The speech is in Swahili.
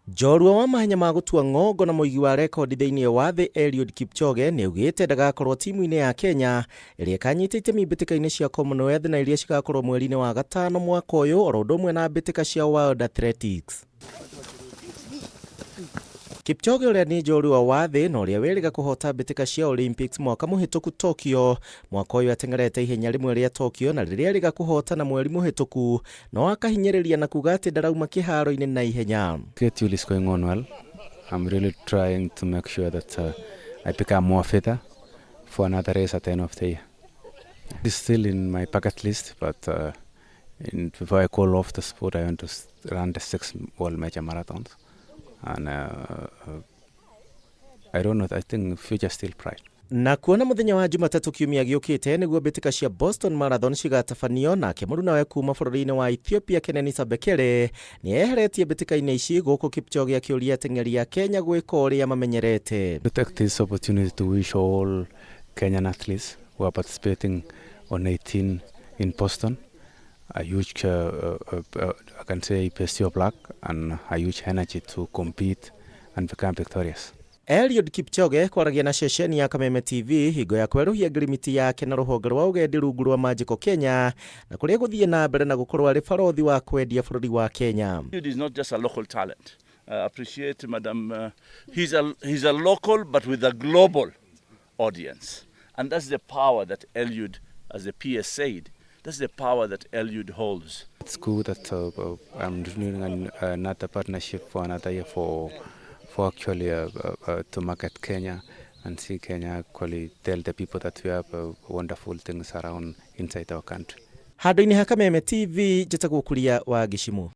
Njorua wa mahenya ma gutua ng'ongo na muigi wa rekondi thiini wa thi Eliud Kipchoge ni augite ndagakorwo timu-ini ya Kenya iria ikanyita itemi mbitika-ini cia Commonwealth na iria cigakorwo mweri-ini wa gatano mwaka uyu oro undu umwe na mbitika cia World Athletics. Kipchoge uria ni njorua wa thi na uria weriga kuhota mbitika cia Olympics mwaka muhituku Tokyo mwaka uyu atengerete ihenya rimwe ria Tokyo na riria riga kuhota na mweri muhituku no akahinyiriria na kuga ati ndarauma kiharo-ini na ihenya. Schedule is going on well. I'm really trying to make sure that I become more fitter for another race at the end of the year. It's still in my bucket list, but before I call off the sport, I want to run the 6 world major marathons. And I don't know, I think future still bright. Na kuona muthenya wa Jumatatu kiumia giukite niguo mbitika cia Boston Marathon cigatabanio nake mũruna we kuma bũrũri-inĩ wa Ethiopia Kenenisa Bekele ni eheretie mbitika-ini ici guku Kipchoge akiuria ateng'eri a Kenya gwika uria mamenyerete. To take this opportunity to wish all Kenyan athletes who are participating on 18 in Boston a huge, I can say, best of luck and a huge energy to compete and become victorious. Eliud Kipchoge kwaragia na ceceni ya Kameme TV hingo ya kweruhia ngirimiti yake na ruhonge rwa ugendi rungu rwa Magical Kenya na kuria eguthie nambere na gukorwo ari barothi wa kwendia bũrũri wa Kenya. Eliud is not just a local talent. Appreciate Madam, he's a local but with a global audience, and that's the power that Eliud, as the PS said, that's the power that Eliud holds. It's good that I'm doing another partnership for another year for actually to market Kenya and see Kenya actually tell the people that we have wonderful things around inside our country. Handu-ini ha Kameme TV njĩtagwo Kuria wa Gicimu.